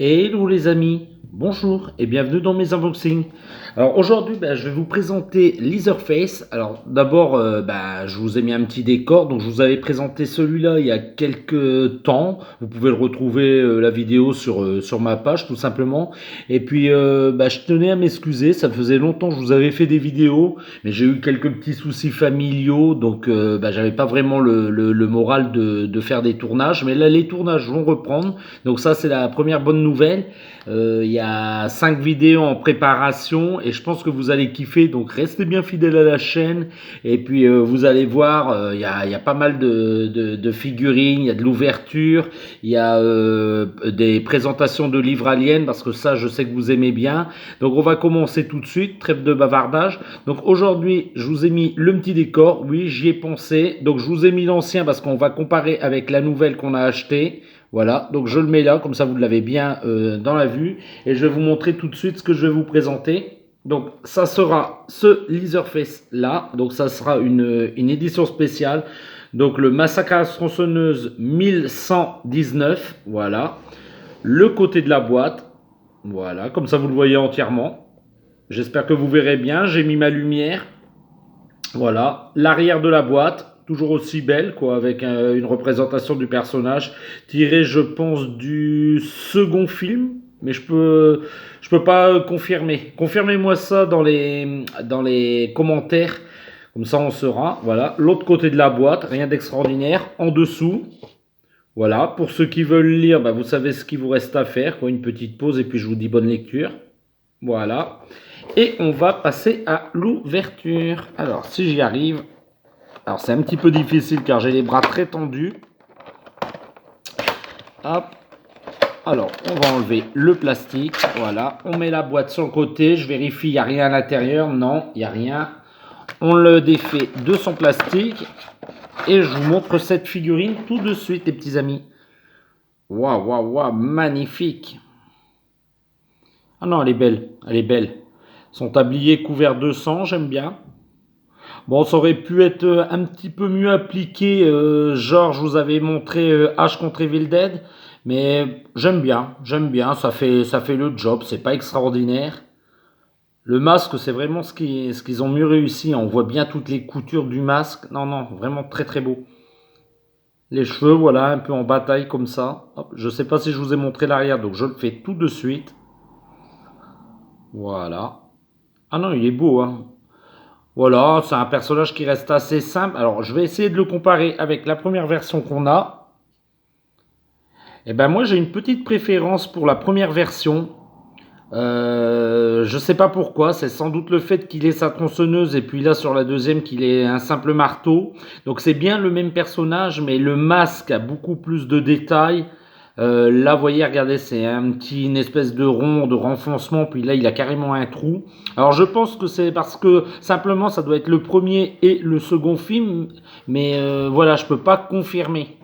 Hello les amis, bonjour et bienvenue dans mes unboxings. Alors aujourd'hui, je vais vous présenter Leatherface. Alors d'abord, je vous ai mis un petit décor. Donc je vous avais présenté celui-là il y a quelques temps. Vous pouvez le retrouver la vidéo sur ma page tout simplement. Et puis je tenais à m'excuser. Ça faisait longtemps que je vous avais fait des vidéos, mais j'ai eu quelques petits soucis familiaux, donc j'avais pas vraiment le moral de faire des tournages. Mais là, les tournages vont reprendre. Donc ça, c'est la première bonne nouvelle. Il y a 5 vidéos en préparation et je pense que vous allez kiffer. Donc restez bien fidèles à la chaîne. Et puis vous allez voir, il y a pas mal de figurines, il y a de l'ouverture, il y a des présentations de livres aliens parce que ça, je sais que vous aimez bien. Donc on va commencer tout de suite, trêve de bavardage. Donc aujourd'hui, je vous ai mis le petit décor. Oui, j'y ai pensé. Donc je vous ai mis l'ancien parce qu'on va comparer avec la nouvelle qu'on a achetée. Voilà, donc je le mets là, comme ça vous l'avez bien dans la vue. Et je vais vous montrer tout de suite ce que je vais vous présenter. Donc ça sera ce Leatherface là, donc ça sera une édition spéciale. Donc le Massacre à la tronçonneuse 1119, voilà. Le côté de la boîte, voilà, comme ça vous le voyez entièrement. J'espère que vous verrez bien, j'ai mis ma lumière. Voilà, l'arrière de la boîte, toujours aussi belle, quoi, avec une représentation du personnage, tirée, je pense, du second film, mais je peux pas confirmer. Confirmez-moi ça dans les commentaires, comme ça on saura. Voilà, l'autre côté de la boîte, rien d'extraordinaire. En dessous, voilà, pour ceux qui veulent lire, vous savez ce qu'il vous reste à faire, quoi, une petite pause et puis je vous dis bonne lecture. Voilà. Et on va passer à l'ouverture. Alors, si j'y arrive. Alors, c'est un petit peu difficile car j'ai les bras très tendus. Hop. Alors, on va enlever le plastique. Voilà. On met la boîte sur le côté. Je vérifie, il n'y a rien à l'intérieur. Non, il n'y a rien. On le défait de son plastique. Et je vous montre cette figurine tout de suite, les petits amis. Waouh, waouh, waouh, magnifique. Ah non, elle est belle. Elle est belle. Son tablier couvert de sang, j'aime bien. Bon, ça aurait pu être un petit peu mieux appliqué, genre je vous avais montré H contre Evil Dead, mais j'aime bien, ça fait le job, c'est pas extraordinaire. Le masque, c'est vraiment ce qu'ils ont mieux réussi, on voit bien toutes les coutures du masque, non, non, vraiment très très beau. Les cheveux, voilà, un peu en bataille comme ça. Hop, je sais pas si je vous ai montré l'arrière, donc je le fais tout de suite. Voilà. Ah non, il est beau, hein. Voilà, c'est un personnage qui reste assez simple. Alors, je vais essayer de le comparer avec la première version qu'on a. Et ben moi, j'ai une petite préférence pour la première version. Je sais pas pourquoi, c'est sans doute le fait qu'il ait sa tronçonneuse et puis là sur la deuxième qu'il ait un simple marteau. Donc c'est bien le même personnage, mais le masque a beaucoup plus de détails. Là, vous voyez, regardez, c'est une espèce de rond, de renfoncement, puis là, il a carrément un trou. Alors, je pense que c'est parce que simplement, ça doit être le premier et le second film, mais voilà, je peux pas confirmer,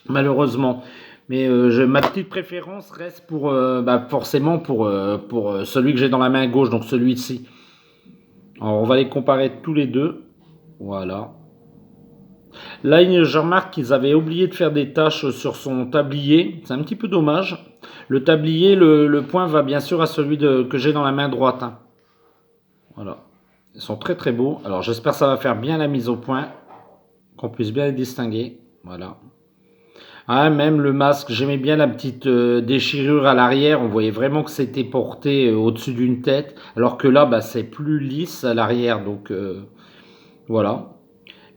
malheureusement. Mais ma petite préférence reste pour, forcément pour celui que j'ai dans la main gauche, donc celui-ci. Alors, on va les comparer tous les deux. Voilà. Là, je remarque qu'ils avaient oublié de faire des taches sur son tablier. C'est un petit peu dommage. Le tablier, le point va bien sûr à celui que j'ai dans la main droite, hein. Voilà. Ils sont très très beaux. Alors j'espère que ça va faire bien la mise au point. Qu'on puisse bien les distinguer. Voilà. Ah, même le masque, j'aimais bien la petite déchirure à l'arrière. On voyait vraiment que c'était porté au-dessus d'une tête. Alors que là, c'est plus lisse à l'arrière. Donc voilà.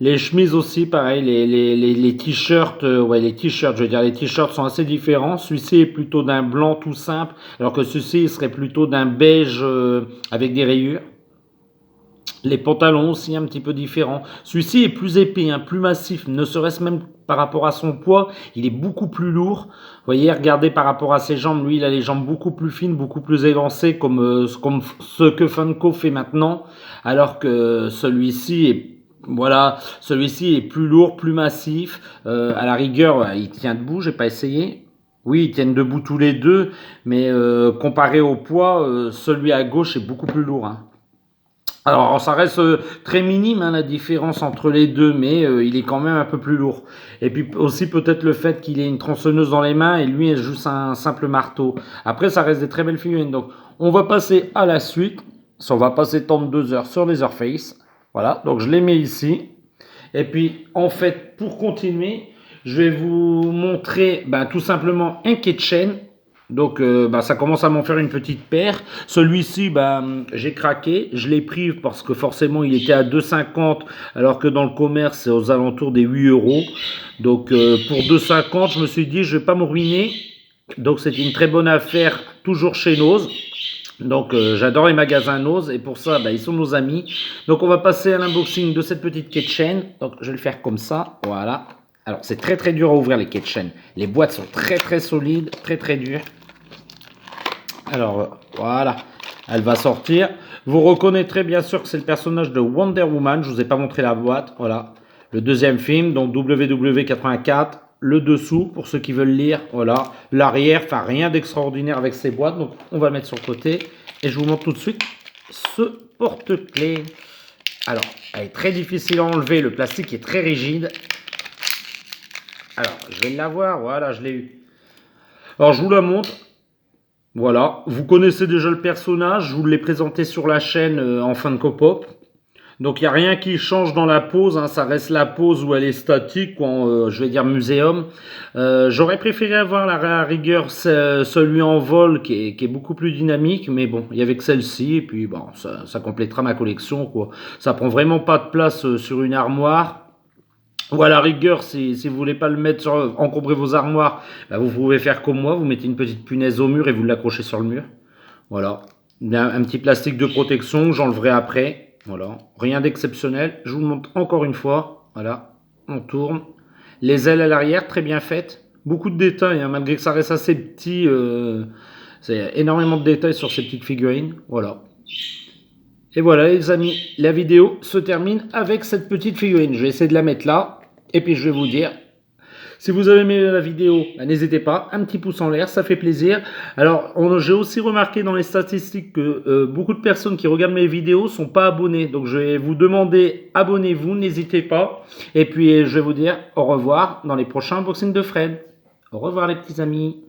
Les chemises aussi, pareil, les t-shirts, ouais, les t-shirts, je veux dire, les t-shirts sont assez différents. Celui-ci est plutôt d'un blanc tout simple, alors que ceci serait plutôt d'un beige avec des rayures. Les pantalons aussi un petit peu différents. Celui-ci est plus épais, hein, plus massif, ne serait-ce même par rapport à son poids, il est beaucoup plus lourd. Vous voyez, regardez par rapport à ses jambes, lui il a les jambes beaucoup plus fines, beaucoup plus élancées comme ce que Funko fait maintenant, alors que celui-ci est voilà, celui-ci est plus lourd, plus massif. À la rigueur, il tient debout, j'ai pas essayé. Oui, ils tiennent debout tous les deux, mais comparé au poids, celui à gauche est beaucoup plus lourd, hein. Alors, ça reste très minime hein, la différence entre les deux, mais il est quand même un peu plus lourd. Et puis aussi peut-être le fait qu'il ait une tronçonneuse dans les mains et lui est juste un simple marteau. Après, ça reste des très belles figurines. Donc, on va passer à la suite. Ça, on va pas s'étendre 2 heures sur Leatherface. Voilà, donc je les mets ici. Et puis, en fait, pour continuer, je vais vous montrer tout simplement un keychain. Donc, ça commence à m'en faire une petite paire. Celui-ci, j'ai craqué. Je l'ai pris parce que forcément, il était à 2,50 alors que dans le commerce, c'est aux alentours des 8 euros. Donc, pour 2,50, je me suis dit, je ne vais pas me ruiner. Donc, c'est une très bonne affaire, toujours chez Nose. Donc j'adore les magasins Nose et pour ça ils sont nos amis. Donc on va passer à l'unboxing de cette petite keychain. Donc je vais le faire comme ça, voilà. Alors c'est très très dur à ouvrir les keychains. Les boîtes sont très très solides, très très dures. Alors voilà, elle va sortir. Vous reconnaîtrez bien sûr que c'est le personnage de Wonder Woman. Je vous ai pas montré la boîte, voilà. Le deuxième film, donc WW84. Le dessous, pour ceux qui veulent lire, voilà. L'arrière, enfin rien d'extraordinaire avec ces boîtes. Donc on va le mettre sur le côté. Et je vous montre tout de suite ce porte-clés. Alors, elle est très difficile à enlever. Le plastique est très rigide. Alors, je vais l'avoir. Voilà, je l'ai eu. Alors, je vous la montre. Voilà, vous connaissez déjà le personnage, je vous l'ai présenté sur la chaîne en fin de copop. Donc il n'y a rien qui change dans la pose, hein, ça reste la pose où elle est statique, je vais dire muséum. J'aurais préféré avoir la rigueur celui en vol qui est beaucoup plus dynamique, mais bon, il n'y avait que celle-ci, et puis bon, ça complétera ma collection, quoi. Ça prend vraiment pas de place sur une armoire. Ou à la rigueur, si vous voulez pas le mettre encombrer vos armoires, vous pouvez faire comme moi, vous mettez une petite punaise au mur et vous l'accrochez sur le mur. Voilà. Un petit plastique de protection, j'enleverai après. Voilà. Rien d'exceptionnel. Je vous le montre encore une fois. Voilà. On tourne. Les ailes à l'arrière, très bien faites. Beaucoup de détails, hein, malgré que ça reste assez petit. C'est énormément de détails sur ces petites figurines. Voilà. Et voilà les amis, la vidéo se termine avec cette petite figurine. Je vais essayer de la mettre là. Et puis je vais vous dire, si vous avez aimé la vidéo, n'hésitez pas, un petit pouce en l'air, ça fait plaisir. Alors j'ai aussi remarqué dans les statistiques que beaucoup de personnes qui regardent mes vidéos ne sont pas abonnées. Donc je vais vous demander, abonnez-vous, n'hésitez pas. Et puis je vais vous dire au revoir dans les prochains unboxings de Fred. Au revoir les petits amis.